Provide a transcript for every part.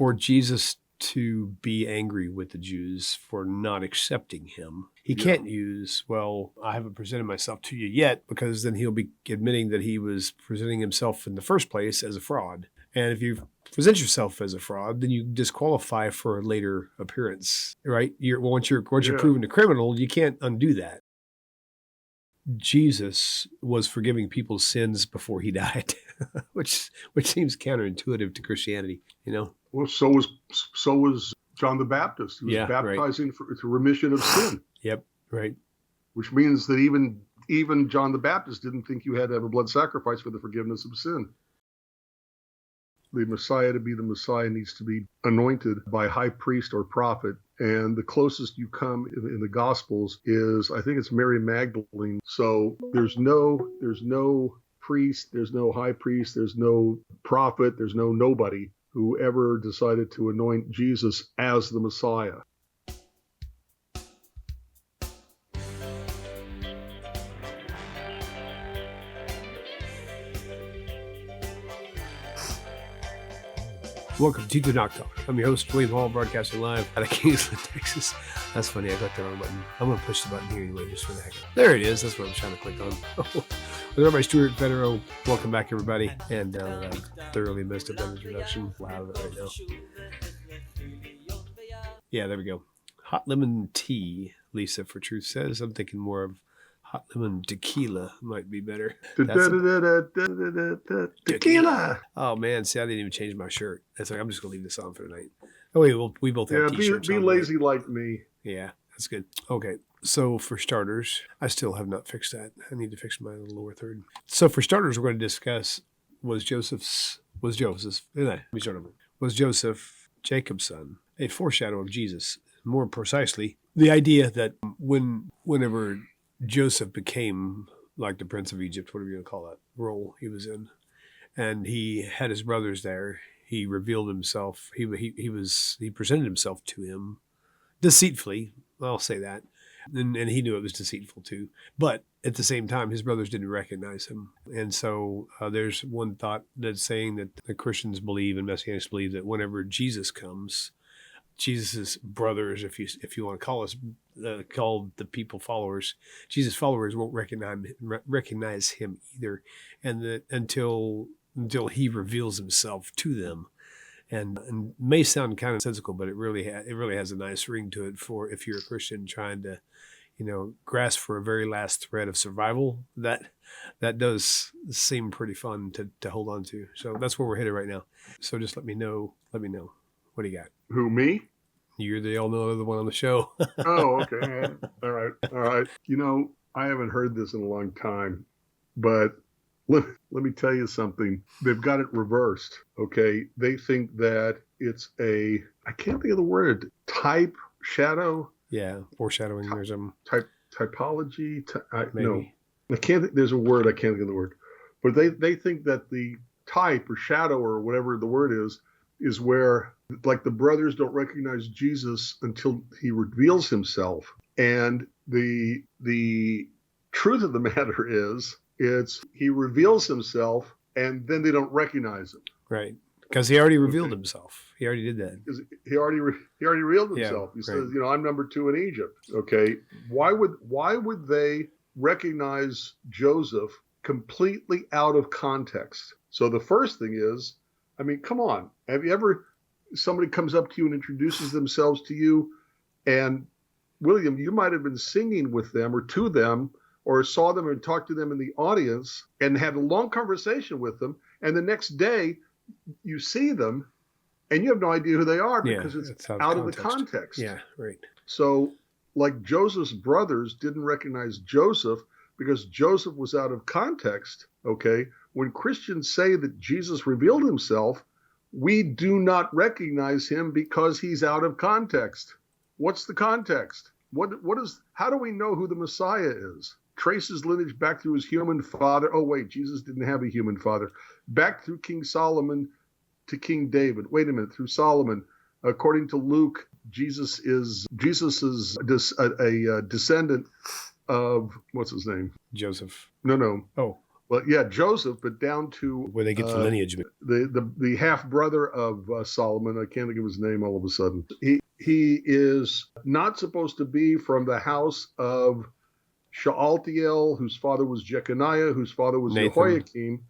for Jesus to be angry with the Jews for not accepting him. He can't use, well, I haven't presented myself to you yet, because then he'll be admitting that he was presenting himself in the first place as a fraud. And if you present yourself as a fraud, then you disqualify for a later appearance, right? Once you're proven a criminal, you can't undo that. Jesus was forgiving people's sins before he died, which seems counterintuitive to Christianity, you know? Well, so was John the Baptist. He was baptizing for remission of sin. Yep, right. Which means that even John the Baptist didn't think you had to have a blood sacrifice for the forgiveness of sin. The Messiah, to be the Messiah, needs to be anointed by high priest or prophet. And the closest you come in the Gospels is, I think it's Mary Magdalene. So there's no priest, there's no high priest, there's no prophet, there's no nobody who ever decided to anoint Jesus as the Messiah. Welcome to TaNaCh Talk. I'm your host, William Hall, broadcasting live out of Kingsland, Texas. That's funny, I got the wrong button. I'm going to push the button here anyway, just for the heck of it. There it is, that's what I'm trying to click on. With Rabbi Stuart Federow, welcome back, everybody. And I thoroughly messed up that introduction. We'll have it right now. Yeah, there we go. Hot lemon tea, Lisa for Truth says. I'm thinking more of hot lemon tequila might be better. Tequila. Oh man, see, I didn't even change my shirt. That's like, I'm just gonna leave this on for tonight. Oh wait, we both have t-shirts. Be lazy like me. Yeah, that's good. Okay, so for starters, I still have not fixed that. I need to fix my lower third. So for starters, we're going to discuss was Joseph Jacob's son, a foreshadow of Jesus. More precisely, the idea that whenever Joseph became like the Prince of Egypt, whatever you want to call that role he was in, and he had his brothers there, he revealed himself. He presented himself to him deceitfully. I'll say that, and he knew it was deceitful too. But at the same time, his brothers didn't recognize him, and so there's one thought that's saying that the Christians believe and Messianics believe that whenever Jesus comes, Jesus's brothers, if you want to call us, called the people followers, Jesus followers won't recognize him either, and that until he reveals himself to them, and may sound kind of sensical, but it really has a nice ring to it for if you're a Christian trying to, grasp for a very last thread of survival. That does seem pretty fun to hold on to. So that's where we're headed right now. So just let me know. What do you got? Who, me? You're the other one on the show. Oh, okay. All right. I haven't heard this in a long time, but let me tell you something. They've got it reversed, okay? They think that it's I can't think of the word, type, shadow? Yeah, foreshadowing. There's typology? Maybe. No, I can't think, there's a word, I can't think of the word. But they think that the type or shadow or whatever the word is where, like, the brothers don't recognize Jesus until he reveals himself. And the truth of the matter is, he reveals himself and then they don't recognize him. Right. Because he already revealed himself. He already did that. He already revealed himself. He says, I'm number 2 in Egypt. Okay. Why would they recognize Joseph completely out of context? So the first thing is, come on. Have you ever, somebody comes up to you and introduces themselves to you, and William, you might have been singing with them or to them, or saw them and talked to them in the audience and had a long conversation with them, and the next day you see them and you have no idea who they are because it's out of the context. Yeah, right. So like Joseph's brothers didn't recognize Joseph because Joseph was out of context, okay? When Christians say that Jesus revealed himself, we do not recognize him because he's out of context. What's the context? How do we know who the Messiah is? Trace his lineage back through his human father. Oh, wait, Jesus didn't have a human father. Back through King Solomon to King David. Wait a minute, through Solomon. According to Luke, Jesus is a descendant of, what's his name? Joseph. No. Oh. Well, yeah, Joseph, but down to where they get the lineage. The half brother of Solomon. I can't think of his name all of a sudden. He is not supposed to be from the house of Shealtiel, whose father was Jeconiah, whose father was Jehoiakim.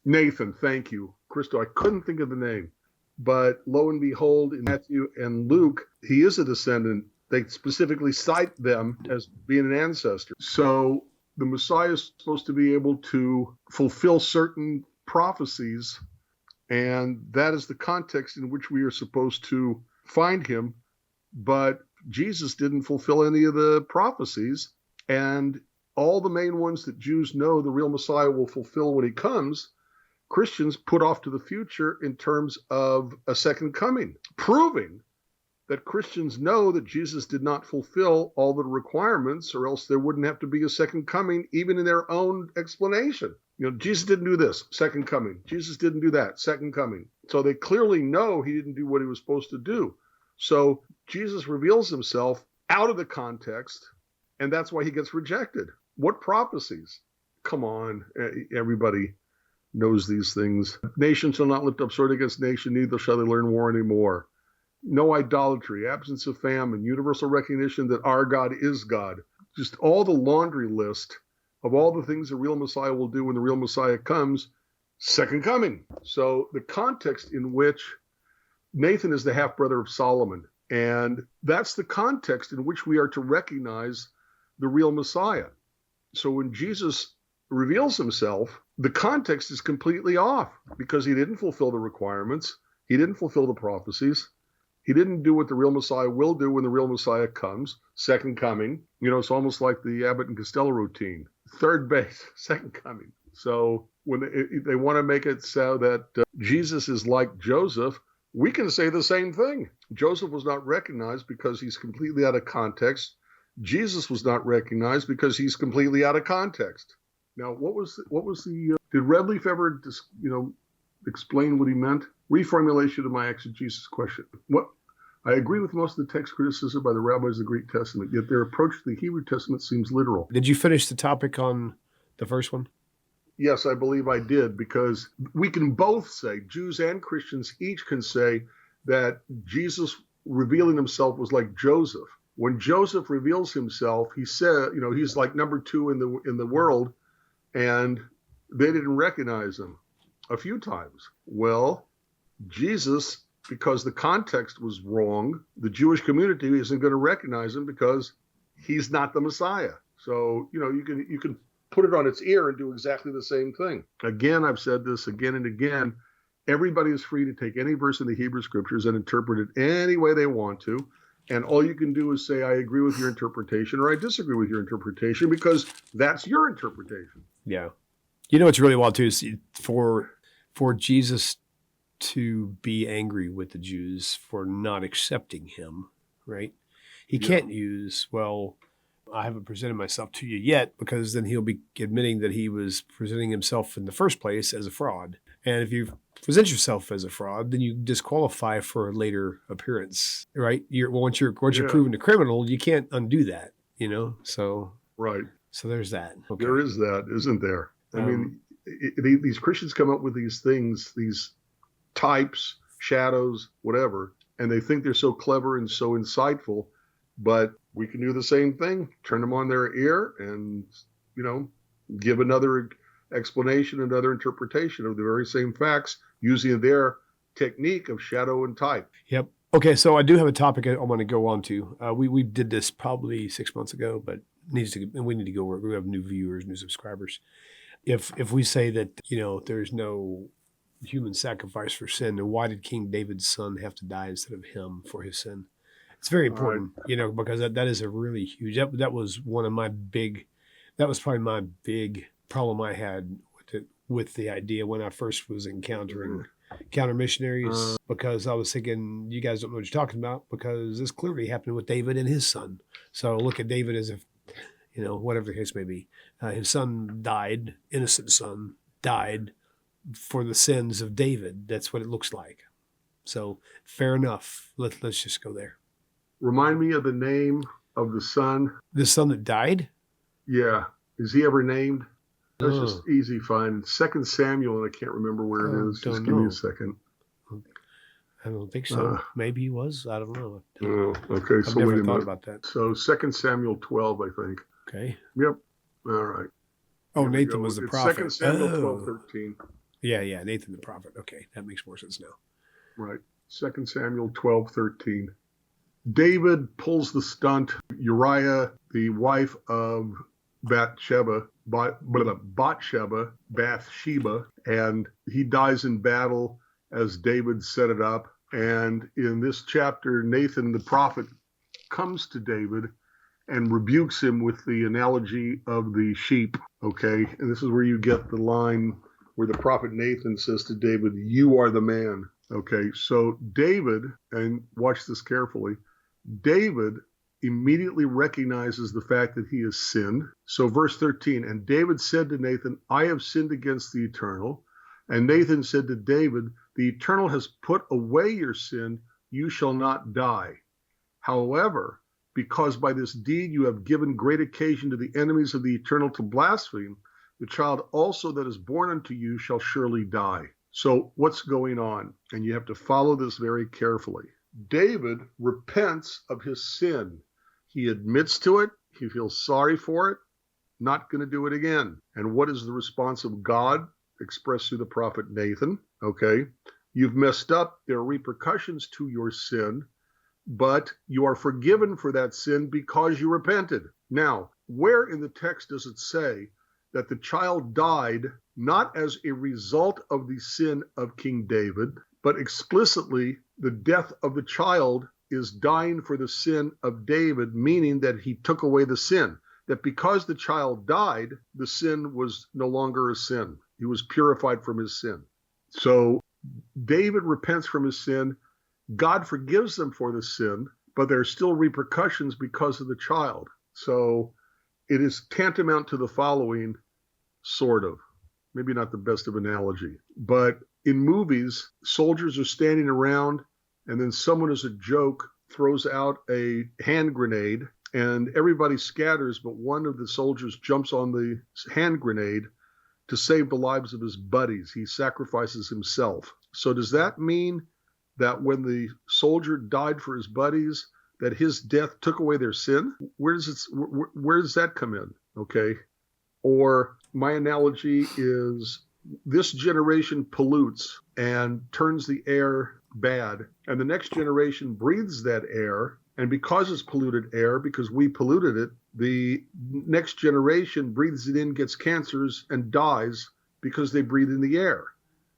Nathan, thank you, Christo. I couldn't think of the name, but lo and behold, in Matthew and Luke, he is a descendant. They specifically cite them as being an ancestor. So the Messiah is supposed to be able to fulfill certain prophecies, and that is the context in which we are supposed to find him. But Jesus didn't fulfill any of the prophecies, and all the main ones that Jews know the real Messiah will fulfill when he comes, Christians put off to the future in terms of a second coming, proving that Christians know that Jesus did not fulfill all the requirements, or else there wouldn't have to be a second coming, even in their own explanation. Jesus didn't do this, second coming. Jesus didn't do that, second coming. So they clearly know he didn't do what he was supposed to do. So Jesus reveals himself out of the context, and that's why he gets rejected. What prophecies? Come on, everybody knows these things. Nation shall not lift up sword against nation, neither shall they learn war anymore. No idolatry, absence of famine, universal recognition that our God is God. Just all the laundry list of all the things the real Messiah will do when the real Messiah comes, second coming. So the context in which Nathan is the half-brother of Solomon, and that's the context in which we are to recognize the real Messiah. So when Jesus reveals himself, the context is completely off because he didn't fulfill the requirements. He didn't fulfill the prophecies. He didn't do what the real Messiah will do when the real Messiah comes, second coming. It's almost like the Abbott and Costello routine. Third base, second coming. So when they want to make it so that Jesus is like Joseph, we can say the same thing. Joseph was not recognized because he's completely out of context. Jesus was not recognized because he's completely out of context. Now, what was the did Redleaf ever explain what he meant? Reformulation of my exegesis question. I agree with most of the text criticism by the rabbis of the Greek Testament, yet their approach to the Hebrew Testament seems literal. Did you finish the topic on the first one? Yes, I believe I did, because we can both say, Jews and Christians each can say, that Jesus revealing himself was like Joseph. When Joseph reveals himself, he said, he's like number 2 in the world, and they didn't recognize him a few times. Well, Jesus, because the context was wrong, the Jewish community isn't going to recognize him because he's not the Messiah. So, you can put it on its ear and do exactly the same thing. Again, I've said this again and again. Everybody is free to take any verse in the Hebrew scriptures and interpret it any way they want to. And all you can do is say, I agree with your interpretation, or I disagree with your interpretation, because that's your interpretation. Yeah. What's really wild too is for Jesus to be angry with the Jews for not accepting him, right? He can't use, I haven't presented myself to you yet, because then he'll be admitting that he was presenting himself in the first place as a fraud. And if you present yourself as a fraud, then you disqualify for a later appearance, right? Once you're proven a criminal, you can't undo that, So right. So there's that. Okay. There is that, isn't there? I mean, these Christians come up with these things, these types, shadows, whatever, and they think they're so clever and so insightful, but we can do the same thing, turn them on their ear and, give another explanation, another interpretation of the very same facts using their technique of shadow and type. Yep. Okay, so I do have a topic I want to go on to. We did this probably 6 months ago, but we need to go where we have new viewers, new subscribers. If we say that, there's no human sacrifice for sin, then why did King David's son have to die instead of him for his sin? It's very important, because that is a really huge, that was probably my big problem I had with the idea when I first was encountering counter-missionaries, because I was thinking, you guys don't know what you're talking about, because this clearly happened with David and his son. So look at David as if, whatever the case may be. His son died, innocent son, died for the sins of David. That's what it looks like. So fair enough. Let's just go there. Remind me of the name of the son. The son that died? Yeah. Is he ever named? That's just easy find. 2 Samuel, and I can't remember where it is. Just give me a second. I don't think so. Maybe he was. I don't know. Oh, okay. I've never thought about that. So 2 Samuel 12, I think. Okay. Yep. All right. Oh, Nathan was the prophet. 2 Samuel 12:13. Yeah, Nathan the prophet. Okay, that makes more sense now. Right. 2 Samuel 12:13. David pulls the stunt. Uriah, the wife of Bathsheba, and he dies in battle as David set it up. And in this chapter, Nathan the prophet comes to David and rebukes him with the analogy of the sheep. Okay, and this is where you get the line where the prophet Nathan says to David, "You are the man." Okay, so David, and watch this carefully, David immediately recognizes the fact that he has sinned. So verse 13, and David said to Nathan, "I have sinned against the Eternal." And Nathan said to David, "The Eternal has put away your sin. You shall not die. However, because by this deed you have given great occasion to the enemies of the Eternal to blaspheme, the child also that is born unto you shall surely die." So what's going on? And you have to follow this very carefully. David repents of his sin. He admits to it. He feels sorry for it. Not going to do it again. And what is the response of God expressed through the prophet Nathan? Okay, you've messed up. There are repercussions to your sin, but you are forgiven for that sin because you repented. Now, where in the text does it say that the child died not as a result of the sin of King David, but explicitly the death of the child is dying for the sin of David, meaning that he took away the sin, that because the child died, the sin was no longer a sin. He was purified from his sin. So David repents from his sin. God forgives them for the sin, but there are still repercussions because of the child. So it is tantamount to the following, sort of. Maybe not the best of analogy, but in movies, soldiers are standing around and then someone as a joke throws out a hand grenade and everybody scatters, but one of the soldiers jumps on the hand grenade to save the lives of his buddies. He sacrifices himself. So does that mean that when the soldier died for his buddies, that his death took away their sin? Where does that come in? Okay. Or my analogy is this generation pollutes and turns the air bad, and the next generation breathes that air, and because it's polluted air, because we polluted it, the next generation breathes it in, gets cancers, and dies because they breathe in the air.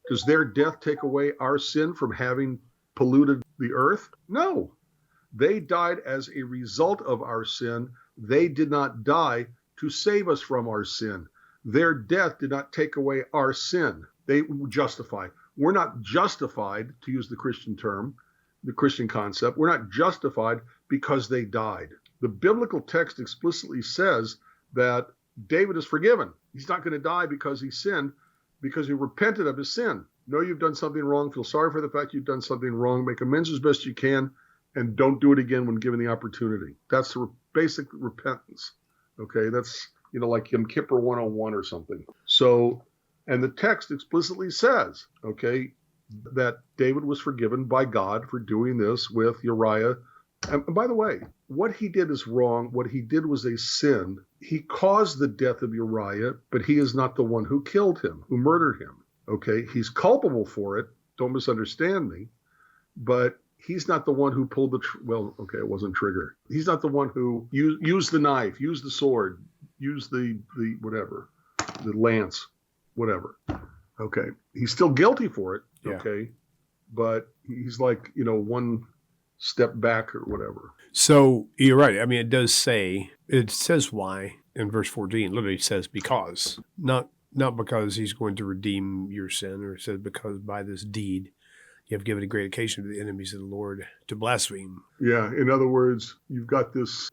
Does their death take away our sin from having polluted the earth? No. They died as a result of our sin. They did not die to save us from our sin. Their death did not take away our sin. They justify. We're not justified, to use the Christian term, the Christian concept. We're not justified because they died. The biblical text explicitly says that David is forgiven. He's not going to die because he sinned, because he repented of his sin. Know you've done something wrong. Feel sorry for the fact you've done something wrong. Make amends as best you can, and don't do it again when given the opportunity. That's the basic repentance. Okay, that's, like Yom Kippur 101 or something. So, and the text explicitly says, okay, that David was forgiven by God for doing this with Uriah. And by the way, what he did is wrong. What he did was a sin. He caused the death of Uriah, but he is not the one who killed him, who murdered him. Okay, he's culpable for it. Don't misunderstand me. But he's not the one who pulled it wasn't trigger. He's not the one who used the knife, used the sword, used the whatever, the lance, whatever. Okay, he's still guilty for it. Yeah. Okay, but he's like, one step back or whatever. So you're right. I mean, it says why in verse 14. Literally says because, not because he's going to redeem your sin, or it says because by this deed you have given a great occasion to the enemies of the Lord to blaspheme. Yeah, in other words, you've got this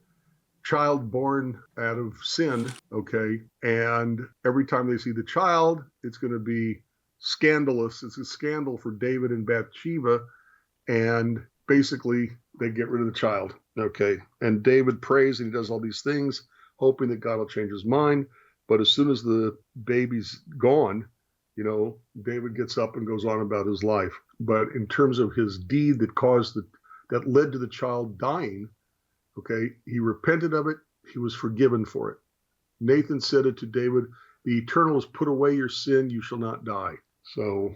child born out of sin, okay, and every time they see the child, it's going to be scandalous. It's a scandal for David and Bathsheba, and basically they get rid of the child, okay, and David prays and he does all these things, hoping that God will change his mind, But as soon as the baby's gone, David gets up and goes on about his life. But in terms of his deed that led to the child dying, okay, he repented of it. He was forgiven for it. Nathan said it to David, the Eternal has put away your sin. You shall not die. So,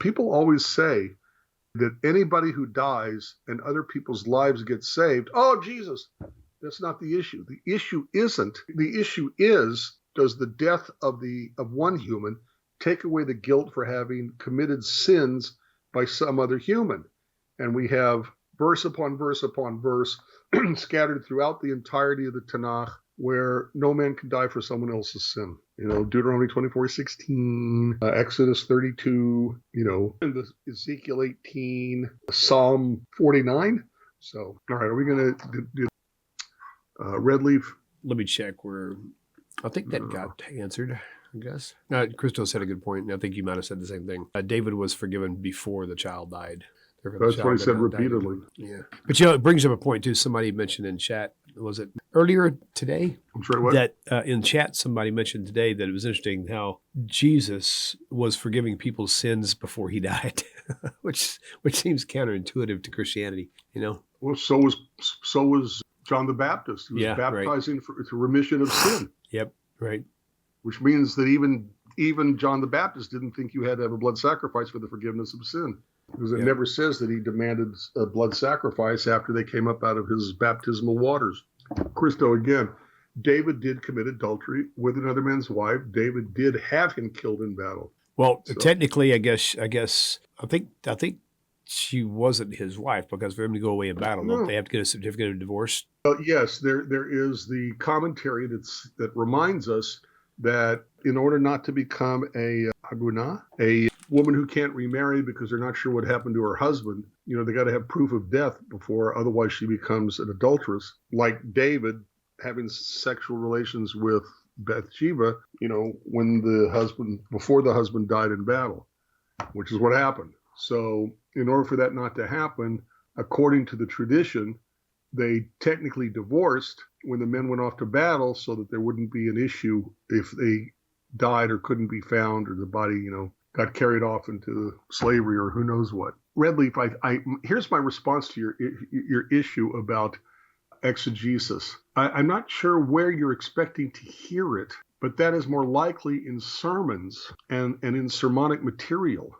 people always say that anybody who dies and other people's lives get saved, oh, Jesus, that's not the issue. The issue isn't. The issue is, does the death of one human take away the guilt for having committed sins by some other human? And we have verse upon verse upon verse scattered throughout the entirety of the TaNaCh where no man can die for someone else's sin. Deuteronomy 24:16, Exodus 32, and Ezekiel 18, Psalm 49. So, all right, are we going to do red leaf? Let me check where. I think that got answered, I guess. Christo said a good point, and I think you might have said the same thing. David was forgiven before the child died. That's what he said repeatedly. Yeah. But it brings up a point, too. Somebody mentioned in chat, was it earlier today? I'm sorry, what? That in chat, somebody mentioned today that it was interesting how Jesus was forgiving people's sins before he died, which seems counterintuitive to Christianity, Well, so was John the Baptist. He was baptizing for remission of sin. Yep, right. Which means that even John the Baptist didn't think you had to have a blood sacrifice for the forgiveness of sin. Because it never says that he demanded a blood sacrifice after they came up out of his baptismal waters. Christo, again, David did commit adultery with another man's wife. David did have him killed in battle. Well, technically, I think she wasn't his wife, because for him to go away in battle, don't they have to get a certificate of divorce? Yes, there is the commentary that reminds us that in order not to become a aguna, a woman who can't remarry because they're not sure what happened to her husband, they got to have proof of death before, otherwise she becomes an adulteress. Like David having sexual relations with Bathsheba, before the husband died in battle, which is what happened. So in order for that not to happen, according to the tradition, they technically divorced when the men went off to battle so that there wouldn't be an issue if they died or couldn't be found, or the body, got carried off into slavery or who knows what. Redleaf, here's my response to your issue about exegesis. I'm not sure where you're expecting to hear it, but that is more likely in sermons and in sermonic material,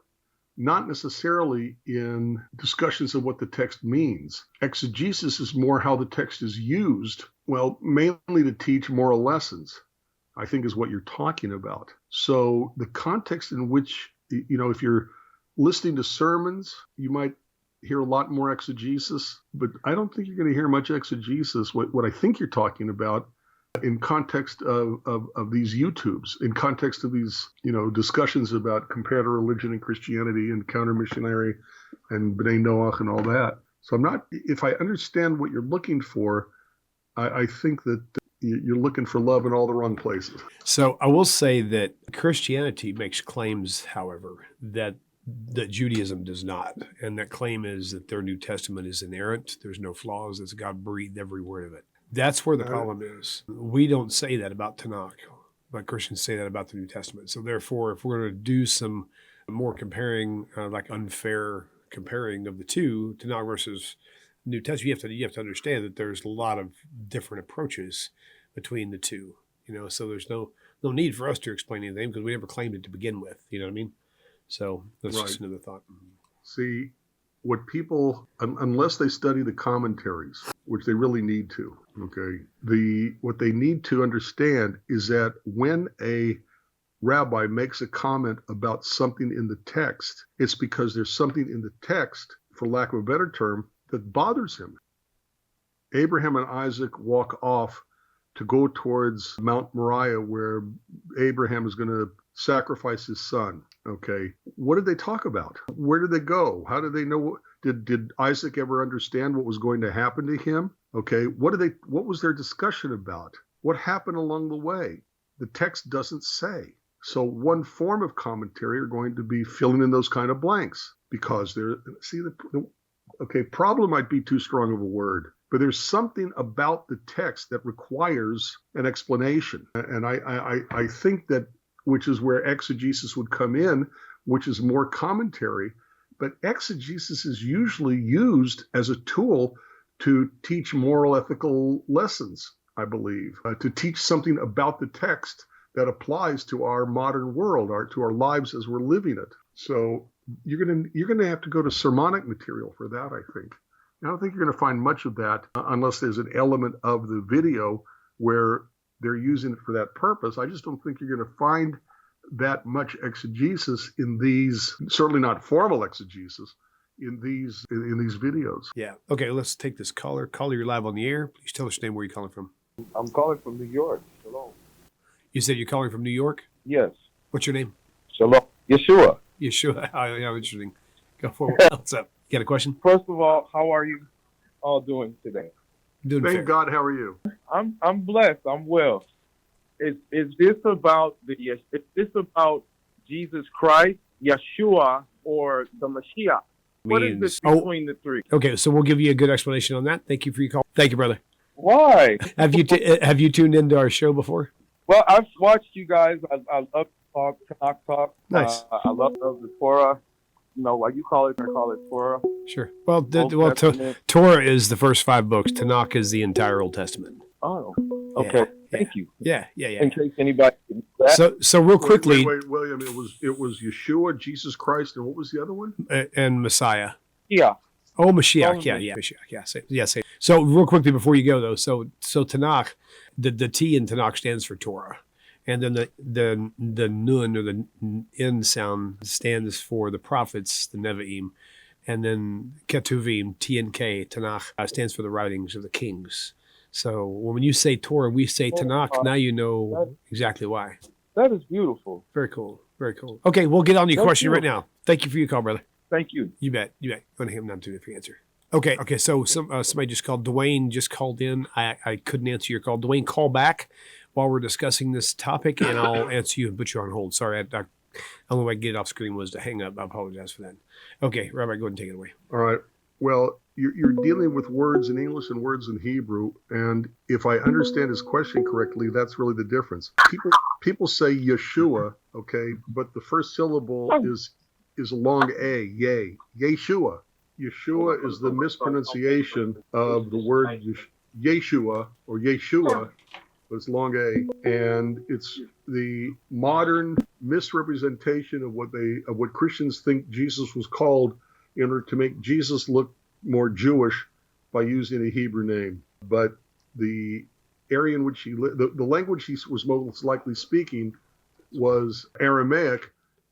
not necessarily in discussions of what the text means. Exegesis is more how the text is used, mainly to teach moral lessons, I think is what you're talking about. So the context in which, if you're listening to sermons, you might hear a lot more exegesis, but I don't think you're going to hear much exegesis. What I think you're talking about in context of these YouTubes, in context of these, discussions about comparative religion and Christianity and counter-missionary and B'nai Noach and all that. So if I understand what you're looking for, I think that you're looking for love in all the wrong places. So I will say that Christianity makes claims, however, that Judaism does not. And that claim is that their New Testament is inerrant. There's no flaws. It's God breathed every word of it. That's where the problem is. We don't say that about TaNaCh, but Christians say that about the New Testament. So therefore, if we're going to do some more comparing, like unfair comparing of the two, TaNaCh versus New Testament, you have to understand that there's a lot of different approaches between the two. So there's no need for us to explain anything because we never claimed it to begin with. You know what I mean? So that's just another thought. See, what people, unless they study the commentaries, which they really need to, okay, what they need to understand is that when a rabbi makes a comment about something in the text, it's because there's something in the text, for lack of a better term, that bothers him. Abraham and Isaac walk off to go towards Mount Moriah, where Abraham is going to sacrifice his son. Okay, what did they talk about? Where did they go? How did they know? Did Isaac ever understand what was going to happen to him? Okay, what was their discussion about? What happened along the way? The text doesn't say. So one form of commentary are going to be filling in those kind of blanks, because problem might be too strong of a word, but there's something about the text that requires an explanation. And I think that, which is where exegesis would come in, which is more commentary. But exegesis is usually used as a tool to teach moral, ethical lessons, I believe, to teach something about the text that applies to our modern world, to our lives as we're living it. So you're gonna have to go to sermonic material for that, I think. I don't think you're going to find much of that unless there's an element of the video where they're using it for that purpose. I just don't think you're going to find that much exegesis in these, certainly not formal exegesis, in these videos. Yeah. Okay, let's take this caller. Caller, you're live on the air. Please tell us your name, where you're calling from. I'm calling from New York. Shalom. You said you're calling from New York? Yes. What's your name? Shalom. Yeshua. Yeshua. How interesting. Go forward. What's up? You got a question? First of all, how are you all doing today? Doing Thank fair. God. How are you? I'm blessed. I'm well. Is this about Jesus Christ, Yeshua, or the Mashiach? What is this between the three? Okay, so we'll give you a good explanation on that. Thank you for your call. Thank you, brother. Why? Have you tuned into our show before? Well, I've watched you guys. I love TaNaCh talk. Nice. I love the Torah. You know, like you call it, I call it Torah. Sure. Well, Old Testament. Torah is the first 5 books. TaNaCh is the entire Old Testament. Oh, okay. Thank you. Yeah. In case anybody didn't know that. So real quickly, Wait, William. It was Yeshua, Jesus Christ, and what was the other one? and Messiah. Yeah. Oh, Mashiach. Oh, Yeah. Mashiach. Yeah. So real quickly before you go though, so TaNaCh, the T in TaNaCh stands for Torah, and then the nun or the N sound stands for the prophets, the Nevi'im, and then Ketuvim, T and K, TaNaCh stands for the writings of the kings. So when you say Torah, we say TaNaCh. Now you know exactly why. That is beautiful. Very cool. Very cool. Okay, we'll get on to your question right beautiful. now. Thank you for your call, brother. Thank you. You bet. Going to him now to the answer. Okay. So somebody just called. Dwayne just called in. I couldn't answer your call. Dwayne, call back while we're discussing this topic, and I'll answer you and put you on hold. Sorry, the only way I could get it off screen was to hang up. I apologize for that. Okay, Rabbi, go ahead and take it away. All right. Well, you're dealing with words in English and words in Hebrew, and if I understand his question correctly, that's really the difference. People say Yeshua, okay, but the first syllable is a long A, yay, Yeshua. Yeshua is the mispronunciation of the word Yeshua or Yeshua, but it's long A, and it's the modern misrepresentation of what Christians think Jesus was called in order to make Jesus look more Jewish by using a Hebrew name. But the area in which he lived, the language he was most likely speaking was Aramaic,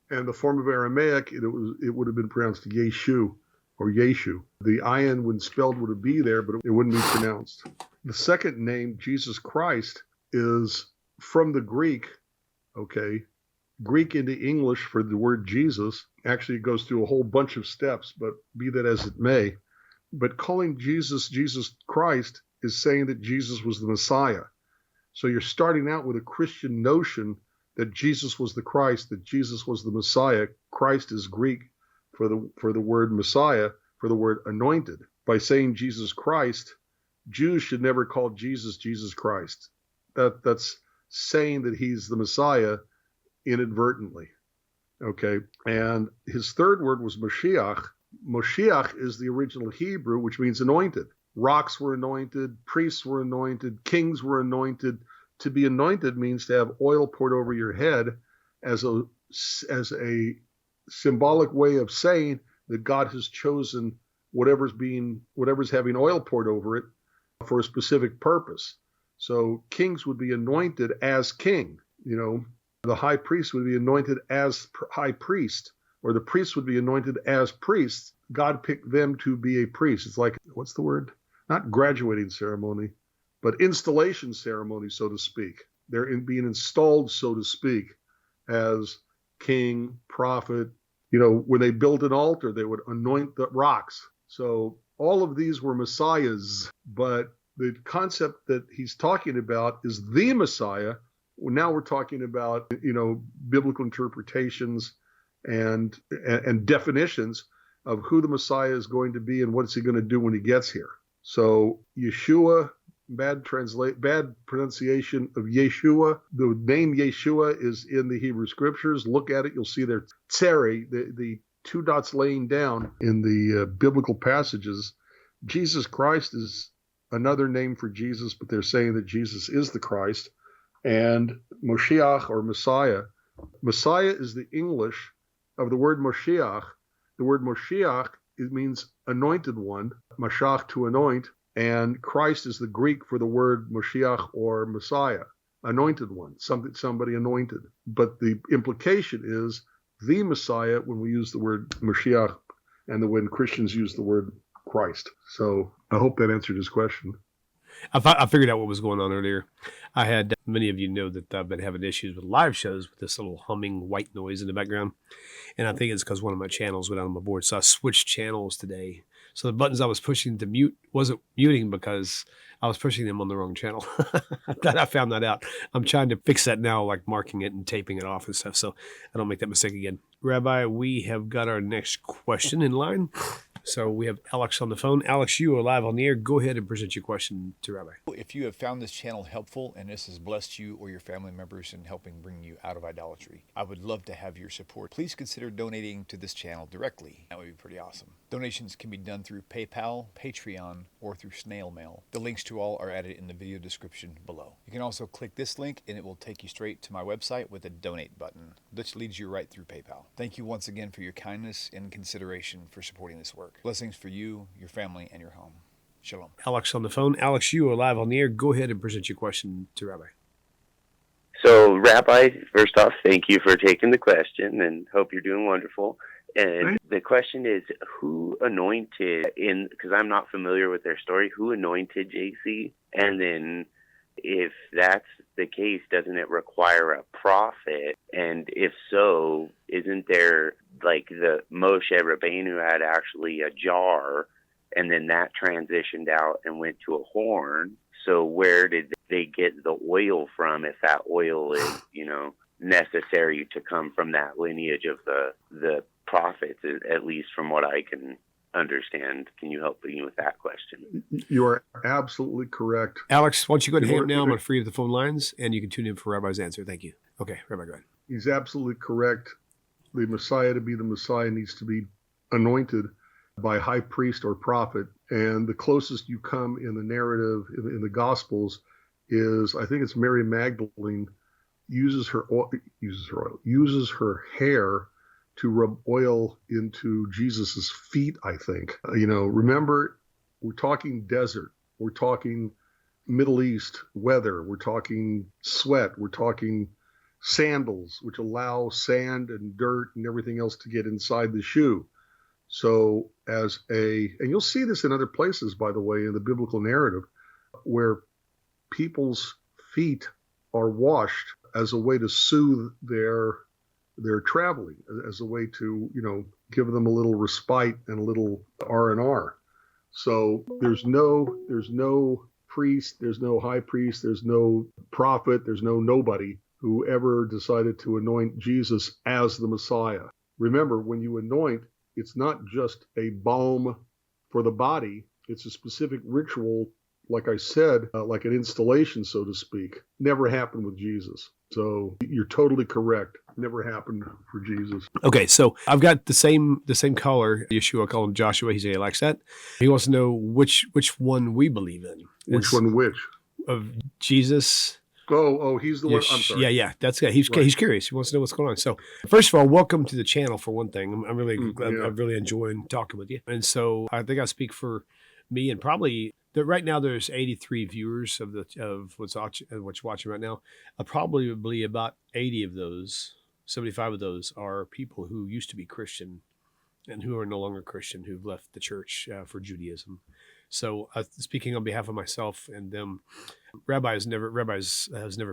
and the form of Aramaic, it would have been pronounced Yeshu or Yeshu. The ayin when spelled would be there, but it wouldn't be pronounced. The second name, Jesus Christ, is from the Greek, okay? Greek into English for the word Jesus. Actually, it goes through a whole bunch of steps, but be that as it may. But calling Jesus Christ is saying that Jesus was the Messiah. So you're starting out with a Christian notion that Jesus was the Christ, that Jesus was the Messiah. Christ is Greek for the word Messiah, for the word anointed. By saying Jesus Christ, Jews should never call Jesus Christ. That's saying that he's the Messiah inadvertently. Okay. And his third word was Mashiach. Mashiach is the original Hebrew, which means anointed. Rocks were anointed, priests were anointed, kings were anointed. To be anointed means to have oil poured over your head as a symbolic way of saying that God has chosen whatever's having oil poured over it for a specific purpose. So kings would be anointed as king. You know, the high priest would be anointed as high priest, or the priests would be anointed as priests. God picked them to be a priest. It's like, what's the word? Not graduating ceremony, but installation ceremony, so to speak. They're being installed, so to speak, as king, prophet. You know, when they built an altar, they would anoint the rocks. So all of these were messiahs, but the concept that he's talking about is the Messiah. Now we're talking about, you know, biblical interpretations and definitions of who the Messiah is going to be and what's he going to do when he gets here. So Yeshua, bad pronunciation of Yeshua. The name Yeshua is in the Hebrew scriptures. Look at it. You'll see there Tseri, the two dots laying down in the biblical passages. Jesus Christ is another name for Jesus, but they're saying that Jesus is the Christ. And Moshiach, or Messiah. Messiah is the English of the word Moshiach. The word Moshiach, it means anointed one, Mashach, to anoint, and Christ is the Greek for the word Moshiach or Messiah, anointed one, somebody anointed. But the implication is the Messiah when we use the word Moshiach and when Christians use the word Christ. So I hope that answered his question. I figured out what was going on earlier. I had, many of you know that I've been having issues with live shows with this little humming white noise in the background. And I think it's because one of my channels went out on my board. So I switched channels today. So the buttons I was pushing to mute wasn't muting because I was pushing them on the wrong channel. I found that out. I'm trying to fix that now, like marking it and taping it off and stuff, so I don't make that mistake again. Rabbi, we have got our next question in line. So we have Alex on the phone. Alex, you are live on the air. Go ahead and present your question to Rabbi. If you have found this channel helpful and this has blessed you or your family members in helping bring you out of idolatry, I would love to have your support. Please consider donating to this channel directly. That would be pretty awesome. Donations can be done through PayPal, Patreon, or through snail mail. The links to all are added in the video description below. You can also click this link and it will take you straight to my website with a donate button, which leads you right through PayPal. Thank you once again for your kindness and consideration for supporting this work. Blessings for you, your family, and your home. Shalom. Alex on the phone. Alex, you are live on the air. Go ahead and present your question to Rabbi. So, Rabbi, first off, thank you for taking the question and hope you're doing wonderful. And the question is, who anointed, because I'm not familiar with their story, who anointed JC? And then if that's the case, doesn't it require a prophet? And if so, isn't there, like, the Moshe Rabbeinu had actually a jar, and then that transitioned out and went to a horn? So where did they get the oil from if that oil is, necessary to come from that lineage of the prophets, at least from what I can understand? Can you help me with that question? You are absolutely correct. Alex, why don't you go ahead and hang up now? I'm going to free up the phone lines, and you can tune in for Rabbi's answer. Thank you. Okay, Rabbi, go ahead. He's absolutely correct. The Messiah, to be the Messiah, needs to be anointed by high priest or prophet. And the closest you come in the narrative in the Gospels is, I think it's Mary Magdalene uses her hair to rub oil into Jesus's feet, I think. Remember, we're talking desert. We're talking Middle East weather. We're talking sweat. We're talking sandals, which allow sand and dirt and everything else to get inside the shoe. So and you'll see this in other places, by the way, in the biblical narrative, where people's feet are washed as a way to soothe their traveling, as a way to, give them a little respite and a little R&R. So there's no priest, there's no high priest, there's no prophet, there's no nobody who ever decided to anoint Jesus as the Messiah. Remember, when you anoint, it's not just a balm for the body. It's a specific ritual, like I said, like an installation, so to speak. Never happened with Jesus. So you're totally correct. Never happened for Jesus. Okay, so I've got the same caller, Yeshua. I call him Joshua. He said he likes that. He wants to know which one we believe in. Which one? Which? Of Jesus. Oh, he's the one. I'm sorry. Yeah. That's good. He's curious. He wants to know what's going on. So, first of all, welcome to the channel for one thing. I'm really glad. I'm really enjoying talking with you. And so, I think I speak for me and probably that right now there's 83 viewers of what's watching right now. Probably about 80 of those, 75 of those are people who used to be Christian and who are no longer Christian, who've left the church for Judaism. So, speaking on behalf of myself and them. Rabbi has never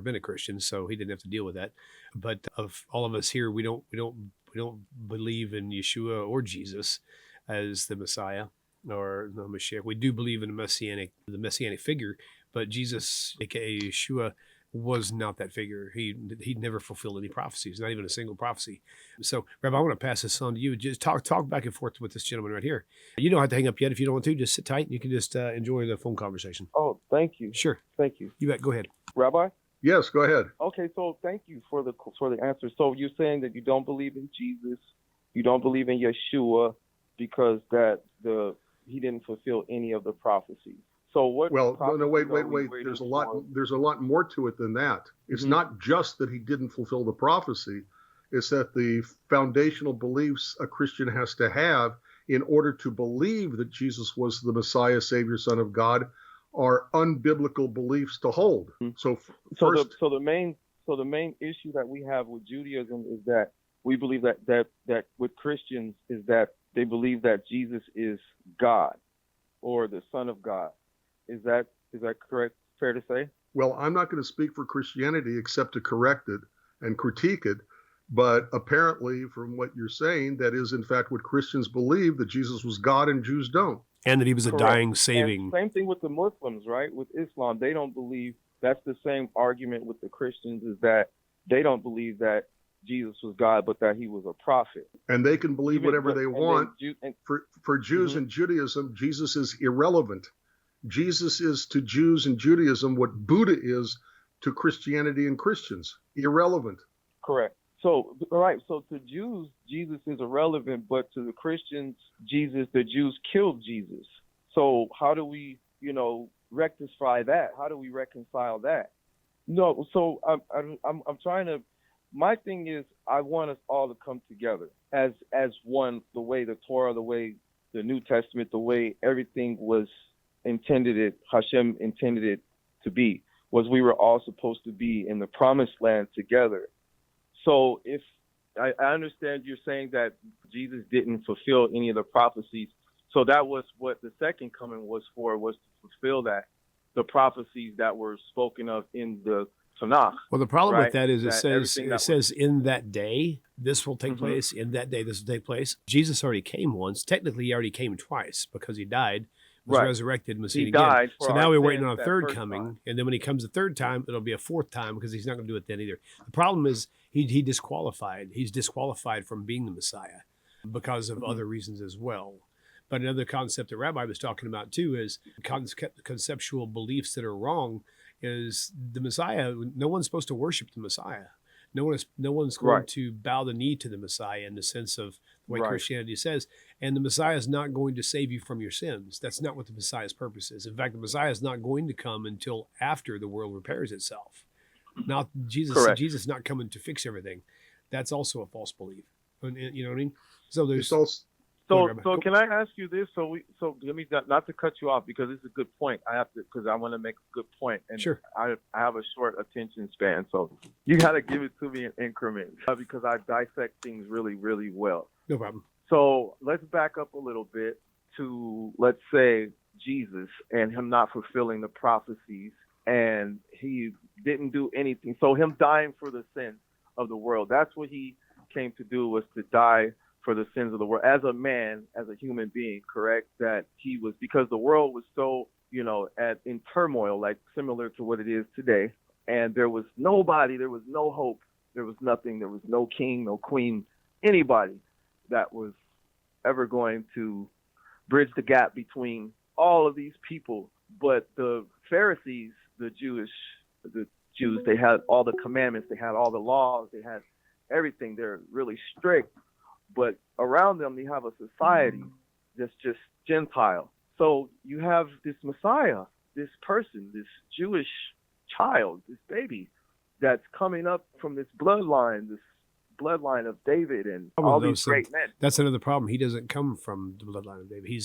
been a Christian, so he didn't have to deal with that. But of all of us here, we don't believe in Yeshua or Jesus as the Messiah or the Mashiach. We do believe in the Messianic figure, but Jesus, aka Yeshua, was not that figure. He never fulfilled any prophecies, not even a single prophecy. So, Rabbi, I want to pass this on to you. Just talk back and forth with this gentleman right here. You don't have to hang up yet if you don't want to. Just sit tight. You can just enjoy the phone conversation. Oh, thank you. Sure. Thank you. You bet. Go ahead. Rabbi? Yes, go ahead. Okay, so thank you for the answer. So you're saying that you don't believe in Jesus, you don't believe in Yeshua because that he didn't fulfill any of the prophecies. So what? Well, no, wait. There's a lot more to it than that. It's not just that he didn't fulfill the prophecy. It's that the foundational beliefs a Christian has to have in order to believe that Jesus was the Messiah, Savior, Son of God, are unbiblical beliefs to hold. So the main issue that we have with Judaism is that we believe that with Christians is that they believe that Jesus is God or the Son of God. Is that correct? Fair to say? Well, I'm not going to speak for Christianity except to correct it and critique it. But apparently, from what you're saying, that is in fact what Christians believe, that Jesus was God and Jews don't. And that he was a dying, saving. And same thing with the Muslims, right? With Islam, they don't believe. That's the same argument with the Christians, is that they don't believe that Jesus was God, but that he was a prophet. And they can believe whatever they want. For Jews and Judaism, Jesus is irrelevant. Jesus is to Jews and Judaism what Buddha is to Christianity and Christians. Irrelevant. Correct. So, right. So to Jews, Jesus is irrelevant, but to the Christians, the Jews killed Jesus. So how do we, rectify that? How do we reconcile that? No. So I'm trying to. My thing is, I want us all to come together as one. The way the Torah, the way the New Testament, the way everything was Hashem intended it to be, was we were all supposed to be in the promised land together. So if I understand you're saying that Jesus didn't fulfill any of the prophecies, so that was what the second coming was for, was to fulfill the prophecies that were spoken of in the TaNaCh. Well, the problem with that is it says in that day, this will take place. In that day, this will take place. Jesus already came once. Technically, he already came twice because he died, was resurrected, and was seen again. So now we're waiting on a third coming. And then when he comes the third time, it'll be a fourth time because he's not going to do it then either. The problem is he's disqualified from being the Messiah because of other reasons as well. But another concept that Rabbi was talking about too is conceptual beliefs that are wrong. Is the Messiah? No one's supposed to worship the Messiah. No one's going to bow the knee to the Messiah in the sense of the way Christianity says. And the Messiah is not going to save you from your sins. That's not what the Messiah's purpose is. In fact, the Messiah is not going to come until after the world repairs itself. Not Jesus. Correct. Jesus is not coming to fix everything. That's also a false belief. You know what I mean? So there's. So can I ask you this? So let me not to cut you off because it's a good point. Because I want to make a good point, and sure. I have a short attention span, so you got to give it to me in increments because I dissect things really, really well. No problem. So let's back up a little bit to, let's say, Jesus and him not fulfilling the prophecies, and he didn't do anything. So him dying for the sins of the world. That's what he came to do, was to die for the sins of the world as a man, as a human being, correct? That he was, because the world was so, in turmoil, like similar to what it is today. And there was nobody, there was no hope, there was nothing, there was no king, no queen, anybody that was ever going to bridge the gap between all of these people. But the Pharisees, the Jews, they had all the commandments, they had all the laws, they had everything. They're really strict. But around them, you have a society that's just Gentile. So you have this Messiah, this person, this Jewish child, this baby that's coming up from this bloodline of David and all these great men. That's another problem. He doesn't come from the bloodline of David. He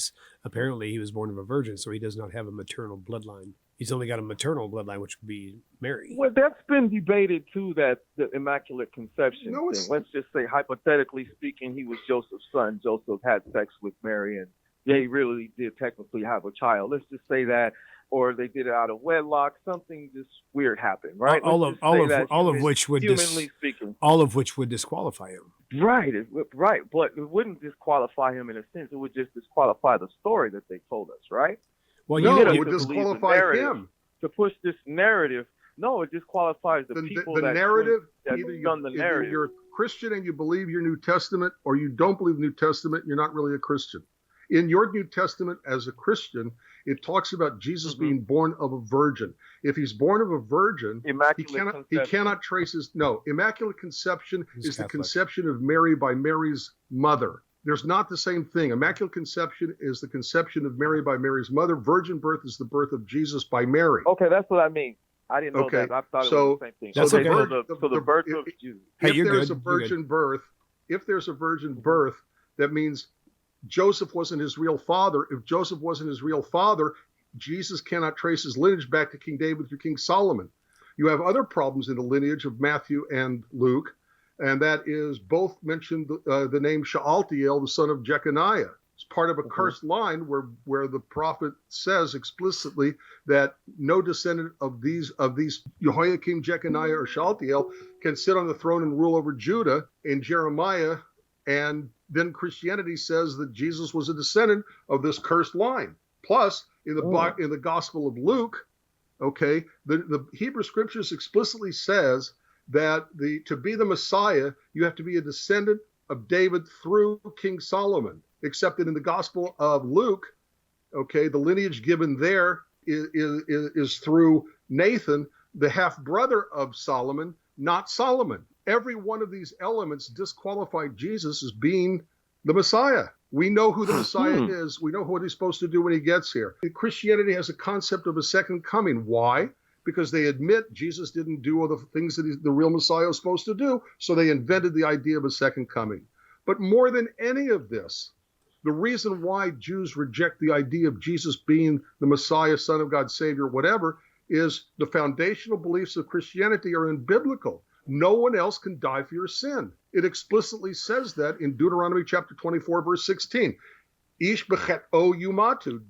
was born of a virgin, so he does not have a maternal bloodline. He's only got a maternal bloodline, which would be Mary. Well, that's been debated too, that the Immaculate Conception thing. Let's just say, hypothetically speaking, he was Joseph's son. Joseph had sex with Mary, and they really did technically have a child. Let's just say that, or they did it out of wedlock. Something just weird happened, right? All of which would disqualify him. Right. But it wouldn't disqualify him in a sense. It would just disqualify the story that they told us, right? Well, no, it would disqualify him. To push this narrative No, it just qualifies the people the that narrative. that Either done the narrative. you're a Christian and you believe your New Testament, or you don't believe New Testament. You're not really a Christian. In your New Testament, as a Christian, it talks about Jesus being born of a virgin. If he's born of a virgin, he cannot trace his. No, Immaculate Conception is the conception of Mary by Mary's mother. There's not the same thing. Immaculate Conception is the conception of Mary by Mary's mother. Virgin birth is the birth of Jesus by Mary. Okay, that's what I mean. I didn't know that. I thought it was the same thing. That's so the birth of Jesus. Hey, if there's a virgin birth, that means Joseph wasn't his real father. If Joseph wasn't his real father, Jesus cannot trace his lineage back to King David through King Solomon. You have other problems in the lineage of Matthew and Luke, and that is both mentioned the name Shealtiel, the son of Jeconiah. It's part of a cursed line where the prophet says explicitly that no descendant of these Jehoiakim, Jeconiah, or Shealtiel can sit on the throne and rule over Judah in Jeremiah. And then Christianity says that Jesus was a descendant of this cursed line. Plus, in the Gospel of Luke, okay, the Hebrew Scriptures explicitly says that to be the Messiah, you have to be a descendant of David through King Solomon. Except that in the Gospel of Luke, okay, the lineage given there is through Nathan, the half-brother of Solomon, not Solomon. Every one of these elements disqualified Jesus as being the Messiah. We know who the Messiah is. We know what he's supposed to do when he gets here. Christianity has a concept of a second coming. Why? Because they admit Jesus didn't do all the things that the real Messiah was supposed to do, so they invented the idea of a second coming. But more than any of this, the reason why Jews reject the idea of Jesus being the Messiah, Son of God, Savior, whatever, is the foundational beliefs of Christianity are unbiblical. No one else can die for your sin. It explicitly says that in Deuteronomy chapter 24, verse 16. Ish bechet o yumatu.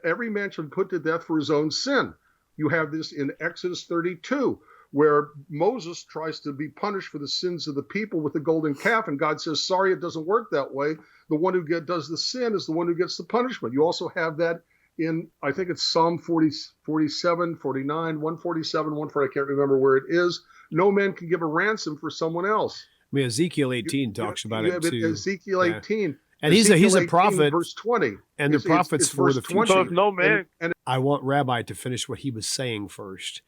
Every man shall be put to death for his own sin. You have this in Exodus 32, where Moses tries to be punished for the sins of the people with the golden calf, and God says, sorry, it doesn't work that way. The one who does the sin is the one who gets the punishment. You also have that in, I think it's Psalm 47, 49, 147, 140, I can't remember where it is. No man can give a ransom for someone else. I mean, Ezekiel 18 talks about it too. Ezekiel 18. And he's a prophet. Verse 20. And the prophet's for the future. So if no man. And I want Rabbi to finish what he was saying first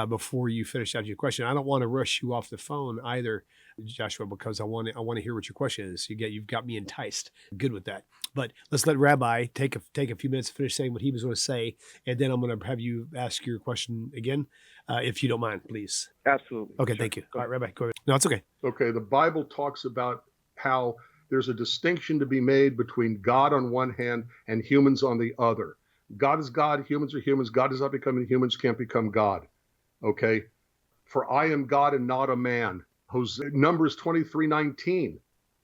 before you finish out your question. I don't want to rush you off the phone either, Joshua, because I want to hear what your question is. You've got me enticed. Good with that. But let's let Rabbi take a few minutes to finish saying what he was going to say, and then I'm going to have you ask your question again, if you don't mind, please. Absolutely. Okay, thank you. All right, Rabbi, go ahead. No, it's okay. Okay, the Bible talks about how there's a distinction to be made between God on one hand and humans on the other. God is God, humans are humans. God does not become humans, can't become God. Okay? For I am God and not a man. Numbers 23:19.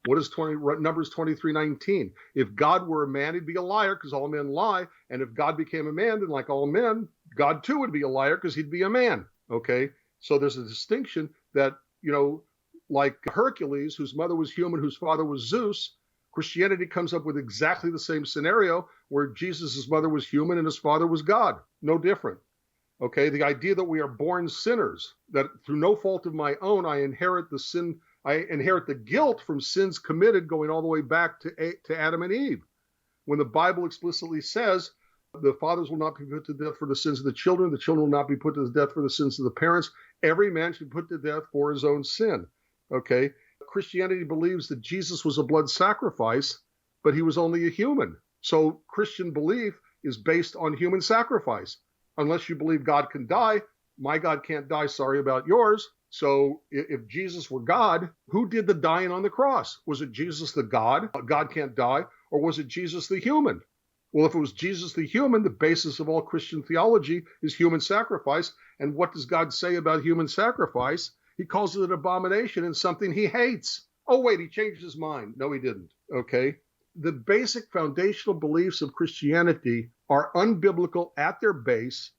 What is Numbers 23:19? If God were a man, he'd be a liar because all men lie. And if God became a man, then like all men, God too would be a liar because he'd be a man. Okay? So there's a distinction that, like Hercules, whose mother was human, whose father was Zeus, Christianity comes up with exactly the same scenario where Jesus' mother was human and his father was God. No different. Okay? The idea that we are born sinners, that through no fault of my own, I inherit the guilt from sins committed going all the way back to Adam and Eve. When the Bible explicitly says the fathers will not be put to death for the sins of the children will not be put to death for the sins of the parents. Every man should be put to death for his own sin. Okay? Christianity believes that Jesus was a blood sacrifice, but he was only a human. So Christian belief is based on human sacrifice. Unless you believe God can die, my God can't die, sorry about yours. So if Jesus were God, who did the dying on the cross? Was it Jesus the God? God can't die. Or was it Jesus the human? Well, if it was Jesus the human, the basis of all Christian theology is human sacrifice. And what does God say about human sacrifice? He calls it an abomination and something he hates. Oh, wait, he changed his mind. No, he didn't. Okay. The basic foundational beliefs of Christianity are unbiblical at their base.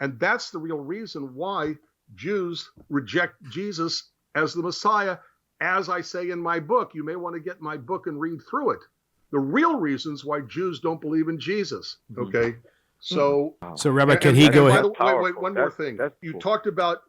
And that's the real reason why Jews reject Jesus as the Messiah. As I say in my book, you may want to get my book and read through it. The real reasons why Jews don't believe in Jesus. Okay. So, So, Rabbi, can he go ahead? Wait, one more thing. You talked about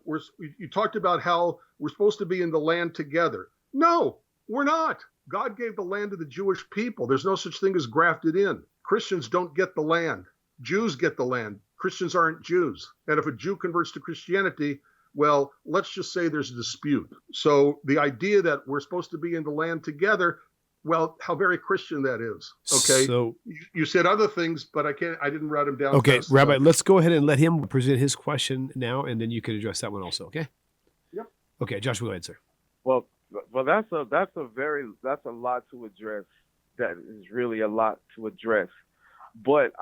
how we're supposed to be in the land together. No, we're not. God gave the land to the Jewish people. There's no such thing as grafted in. Christians don't get the land. Jews get the land. Christians aren't Jews. And if a Jew converts to Christianity, well, let's just say there's a dispute. So the idea that we're supposed to be in the land together, well, how very Christian that is. Okay. So you said other things, but I didn't write them down. Okay, Rabbi, let's go ahead and let him present his question now, and then you can address that one also. Okay. Yep. Okay, Joshua, go ahead, sir. Well, that's a lot to address. That is really a lot to address. But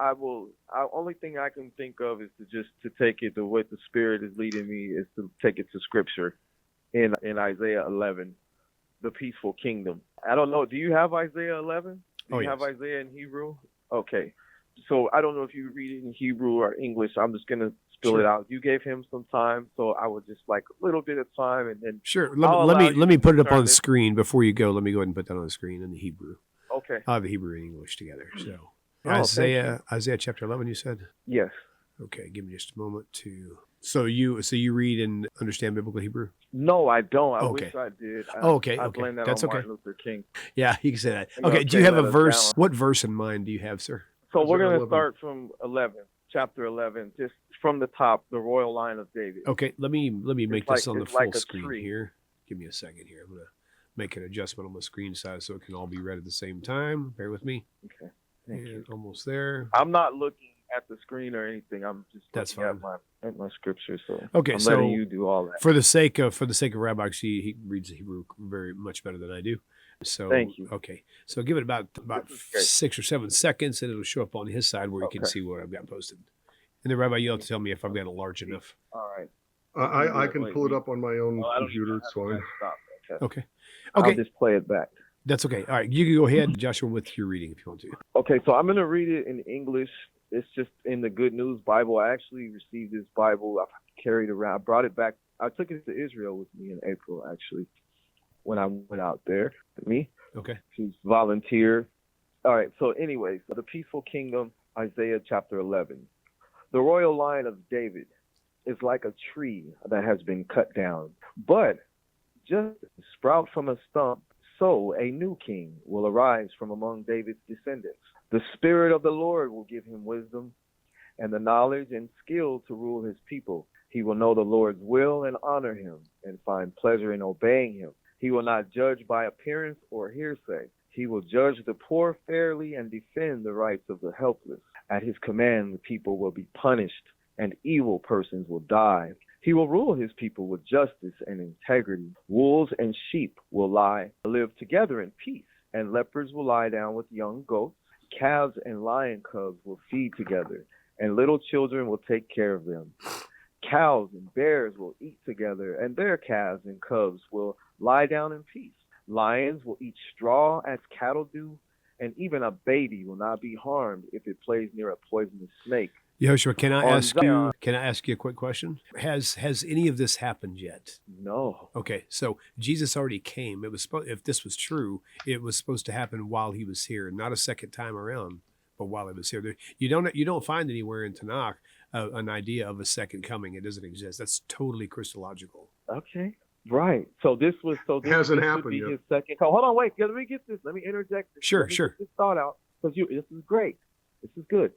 only thing I can think of is to take it the way the Spirit is leading me is to take it to Scripture in Isaiah 11, the peaceful kingdom. I don't know. Do you have Isaiah 11? Do you have Isaiah in Hebrew? Okay. So I don't know if you read it in Hebrew or English. I'm just going to spill it out. You gave him some time, so I would just like a little bit of time, and then let me put it up on the screen before you go. Let me go ahead and put that on the screen in the Hebrew. Okay. I have the Hebrew and English together. So Isaiah chapter 11, you said? Yes. Okay, give me just a moment to. So you read and understand biblical Hebrew? No, I don't. I wish I did. I blame that on Martin Luther King. Yeah, you can say that. Okay, do you have a verse? What verse in mind do you have, sir? So we're going to start from 11, chapter 11, just from the top, the royal line of David. Okay, let me make this on the full screen here. Give me a second here. I'm going to make an adjustment on the screen size so it can all be read at the same time. Bear with me. Okay. Thank you. Almost there. I'm not looking at the screen or anything. I'm just looking at my scripture. So I'm letting you do all that. For the sake of Rabbi, he reads Hebrew very much better than I do. So thank you. Okay, so give it about 6 or 7 seconds, and it'll show up on his side where you can see what I've got posted. And then Rabbi, you'll have to tell me if I've got it large enough. All right. I can pull it up on my own computer. It's fine. Okay. I'll just play it back. That's okay. All right, you can go ahead, Joshua, with your reading if you want to. Okay, so I'm going to read it in English. It's just in the Good News Bible. I actually received this Bible. I carried it around. I brought it back. I took it to Israel with me in April, actually, when I went out there. Me. Okay. She's volunteer. All right, so anyways, the peaceful kingdom, Isaiah chapter 11. The royal line of David is like a tree that has been cut down, but just sprout from a stump, so a new king will arise from among David's descendants. The Spirit of the Lord will give him wisdom and the knowledge and skill to rule his people. He will know the Lord's will and honor him and find pleasure in obeying him. He will not judge by appearance or hearsay. He will judge the poor fairly and defend the rights of the helpless. At his command, the people will be punished and evil persons will die. He will rule his people with justice and integrity. Wolves and sheep will live together in peace, and leopards will lie down with young goats. Calves and lion cubs will feed together, and little children will take care of them. Cows and bears will eat together, and their calves and cubs will lie down in peace. Lions will eat straw as cattle do, and even a baby will not be harmed if it plays near a poisonous snake. Yehoshua, can I ask you a quick question? Has any of this happened yet? No. Okay, so Jesus already came. It was if this was true, it was supposed to happen while he was here, not a second time around, but while he was here. You don't find anywhere in TaNaCh an idea of a second coming. It doesn't exist. That's totally Christological. Okay. Right. So this hasn't happened yet. His second. Oh, hold on, wait. Let me get this. Let me interject. Sure. Get this thought out because this is great. This is good.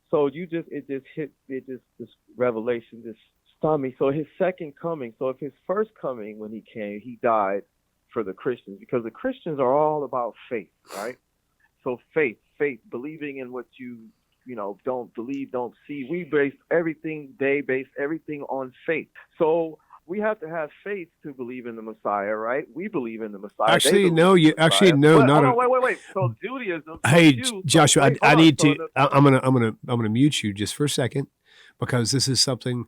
So this revelation just stunned me. So his second coming. So if his first coming, when he came, he died for the Christians, because the Christians are all about faith, right? So faith, believing in what you don't believe, don't see. They base everything on faith. So we have to have faith to believe in the Messiah, right? We believe in the Messiah. Actually, no. Wait. So Judaism. Hey, Joshua, I need to. I'm gonna mute you just for a second, because this is something.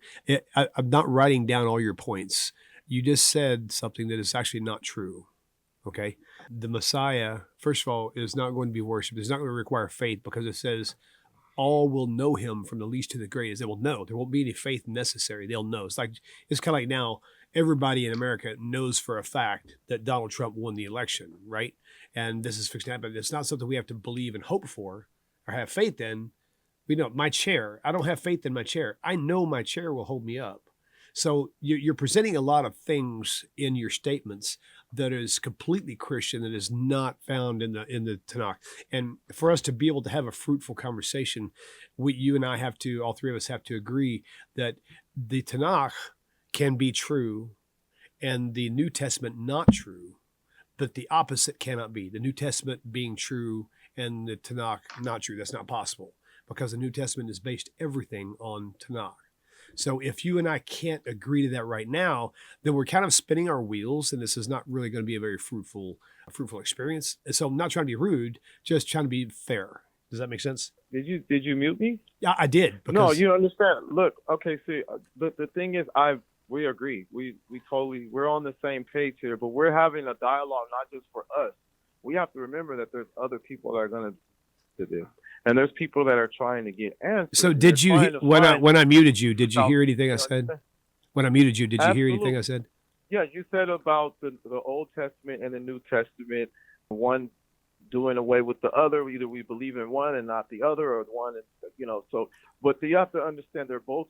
I'm not writing down all your points. You just said something that is actually not true. Okay, the Messiah, first of all, is not going to be worshipped. It's not going to require faith, because it says all will know him from the least to the greatest. They will know. There won't be any faith necessary. They'll know. It's kind of like now, everybody in America knows for a fact that Donald Trump won the election, right? And this is fixed to happen. It's not something we have to believe and hope for or have faith in. We know my chair. I don't have faith in my chair. I know my chair will hold me up. So you're presenting a lot of things in your statements that is completely Christian, that is not found in the TaNaCh. And for us to be able to have a fruitful conversation, you and I have to, all three of us have to agree that the TaNaCh can be true and the New Testament not true, but the opposite cannot be. The New Testament being true and the TaNaCh not true. That's not possible, because the New Testament is based everything on TaNaCh. So if you and I can't agree to that right now, then we're kind of spinning our wheels, and this is not really going to be a very fruitful experience. And so I'm not trying to be rude, just trying to be fair. Does that make sense? Did you mute me? Yeah, I did. No, you understand. Look, okay, see, the thing is, we agree. We're on the same page here, but we're having a dialogue not just for us. We have to remember that there's other people that are going to do. And there's people that are trying to get answers. So did you, when I muted you, did you hear anything I said? When I muted you, did you hear anything I said? Yeah, you said about the Old Testament and the New Testament, one doing away with the other. Either we believe in one and not the other, or one, so. But you have to understand they're both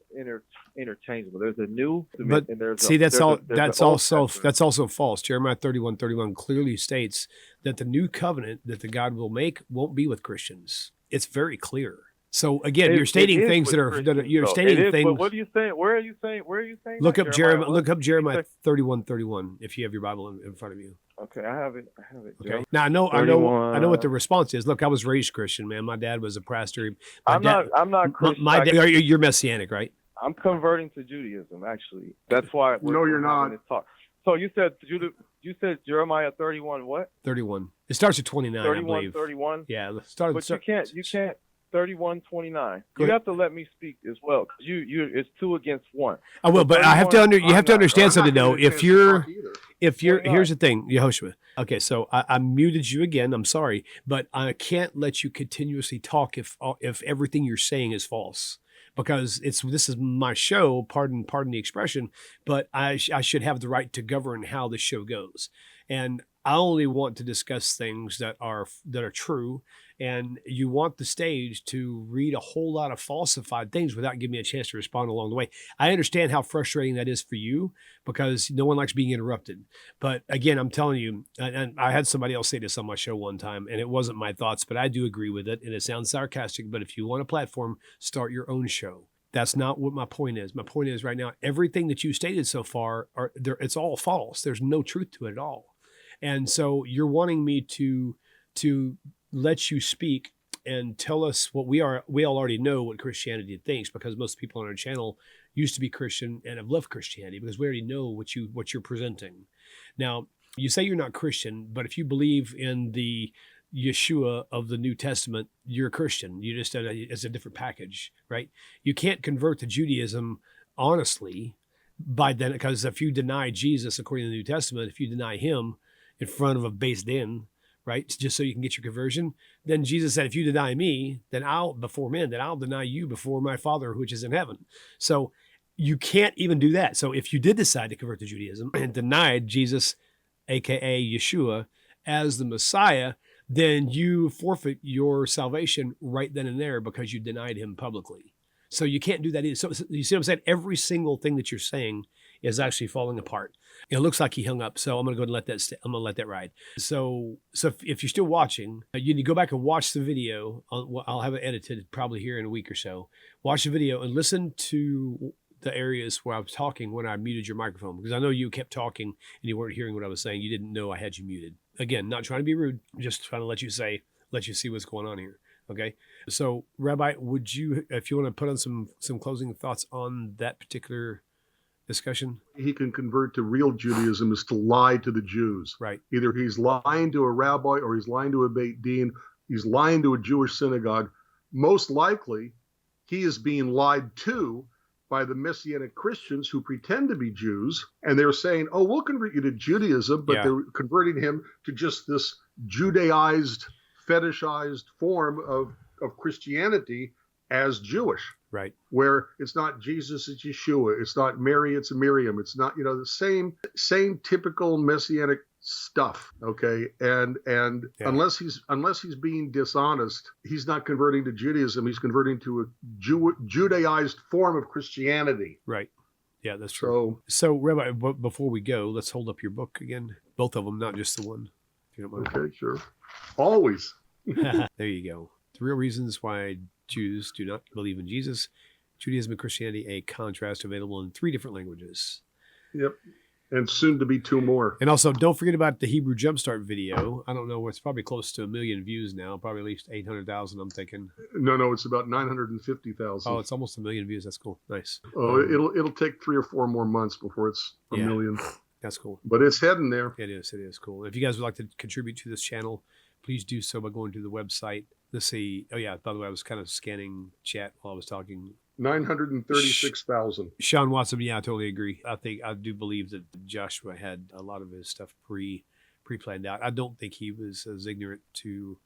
interchangeable. There's a New Testament and there's that's also false. Jeremiah 31:31 clearly states that the new covenant that the God will make won't be with Christians. It's very clear. So again, you're stating things that are you're stating things. But what are you saying? Where are you saying? Look up Jeremiah. Look up Jeremiah 31:31 if you have your Bible in front of you. Okay, I have it. Okay. Now I know what the response is. Look, I was raised Christian, man. My dad was a pastor. I'm not Christian. My dad, you're Messianic, right? I'm converting to Judaism, actually. That's why. No, you're not. So you said Jeremiah 31 what? 31. It starts at 29, 31, I believe. 31. Yeah, But you can't 31:29. You have to let me speak as well. It's 2 against 1. I will, but I have to you have to understand something though. If you're here's the thing, Yehoshua. Okay, so I muted you again. I'm sorry, but I can't let you continuously talk if everything you're saying is false, because this is my show. Pardon the expression, but I should have the right to govern how the show goes, and I only want to discuss things that are true, and you want the stage to read a whole lot of falsified things without giving me a chance to respond along the way. I understand how frustrating that is for you, because no one likes being interrupted. But again, I'm telling you, and I had somebody else say this on my show one time, and it wasn't my thoughts, but I do agree with it, and it sounds sarcastic, but if you want a platform, start your own show. That's not what my point is. My point is right now, everything that you stated so far, it's all false. There's no truth to it at all. And so you're wanting me to let you speak and tell us what we all already know what Christianity thinks, because most people on our channel used to be Christian and have left Christianity, because we already know what you're presenting. Now, you say you're not Christian, but if you believe in the Yeshua of the New Testament, you're a Christian. You just it's a different package, right? You can't convert to Judaism honestly by then, because if you deny Jesus according to the New Testament, if you deny him in front of a based in, right, just so you can get your conversion, then Jesus said, if you deny me, then I'll deny you before my Father which is in heaven. So you can't even do that. So if you did decide to convert to Judaism and denied Jesus, aka Yeshua, as the Messiah, then you forfeit your salvation right then and there, because you denied him publicly. So you can't do that either. So you see what I'm saying? Every single thing that you're saying is actually falling apart. It looks like he hung up, so I'm going to go and let that. I'm going to let that ride. So if you're still watching, you need to go back and watch the video. I'll have it edited probably here in a week or so. Watch the video and listen to the areas where I was talking when I muted your microphone, because I know you kept talking and you weren't hearing what I was saying. You didn't know I had you muted. Again, not trying to be rude, just trying to let you see what's going on here. Okay. So Rabbi, would you, if you want to put on some closing thoughts on that particular discussion? He can convert to real Judaism is to lie to the Jews. Right. Either he's lying to a rabbi, or he's lying to a Beit Din. He's lying to a Jewish synagogue. Most likely, he is being lied to by the Messianic Christians who pretend to be Jews, and they're saying, oh, we'll convert you to Judaism, but they're converting him to just this Judaized, fetishized form of Christianity as Jewish. Right. Where it's not Jesus, it's Yeshua. It's not Mary, it's Miriam. It's not, the same typical Messianic stuff. Okay, and unless he's being dishonest, he's not converting to Judaism. He's converting to a Judaized form of Christianity. Right. Yeah, that's true. So Rabbi, before we go, let's hold up your book again. Both of them, not just the one. If you don't mind. Okay, sure. Always. There you go. The real reasons why Jews do not believe in Jesus, Judaism and Christianity, a contrast, available in 3 different languages. Yep. And soon to be 2 more. And also, don't forget about the Hebrew Jumpstart video. I don't know, it's probably close to 1 million views now, probably at least 800,000, I'm thinking. No, it's about 950,000. Oh, it's almost 1 million views. That's cool. Nice. Oh, it'll take 3 or 4 more months before it's a million. That's cool. But it's heading there. It is cool. If you guys would like to contribute to this channel, please do so by going to the website. Let's see. Oh, yeah, by the way, I was kind of scanning chat while I was talking. 936,000. Sean Watson, yeah, I totally agree. I do believe that Joshua had a lot of his stuff pre-planned out. I don't think he was as ignorant to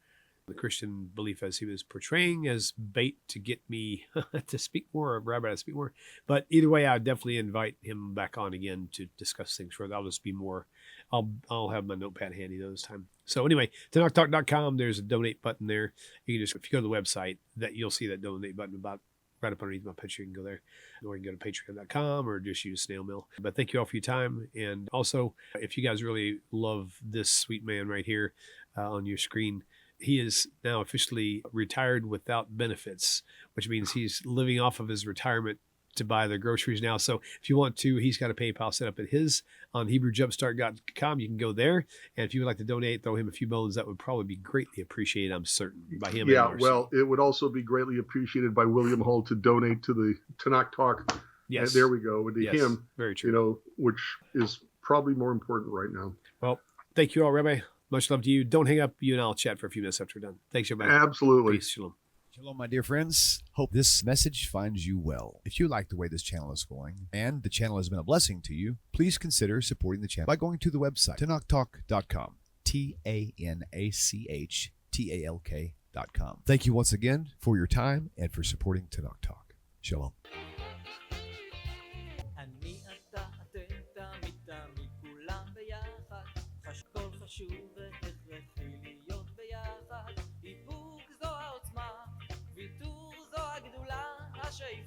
the Christian belief as he was portraying as bait to get me to speak more, or Rabbi to speak more. But either way, I definitely invite him back on again to discuss things further. I'll just be more, I'll have my notepad handy this time. So anyway, TaNaCh.com, there's a donate button there. You can just, if you go to the website, that you'll see that donate button about right up underneath my picture. You can go there, or you can go to patreon.com or just use snail mail. But thank you all for your time. And also, if you guys really love this sweet man right here on your screen, he is now officially retired without benefits, which means he's living off of his retirement to buy the groceries now. So if you want to, he's got a PayPal set up at his on HebrewJumpstart.com. You can go there. And if you would like to donate, throw him a few bones, that would probably be greatly appreciated, I'm certain, by him. Yeah, well, it would also be greatly appreciated by William Hull to donate to the TaNaCh Talk. Yes. And there we go. And to him, very true. You know, which is probably more important right now. Well, thank you all, Rabbi. Much love to you. Don't hang up. You and I'll chat for a few minutes after we're done. Thanks, everybody. Absolutely. Peace. Shalom. Shalom, my dear friends. Hope this message finds you well. If you like the way this channel is going and the channel has been a blessing to you, please consider supporting the channel by going to the website, TaNaChTalk.com, TaNaChTalk.com. Thank you once again for your time and for supporting TaNaCh Talk. Shalom. חשוב והכרחי להיות ביחד. איפוק זו העוצמה, ויתור זו הגדולה, השאיפה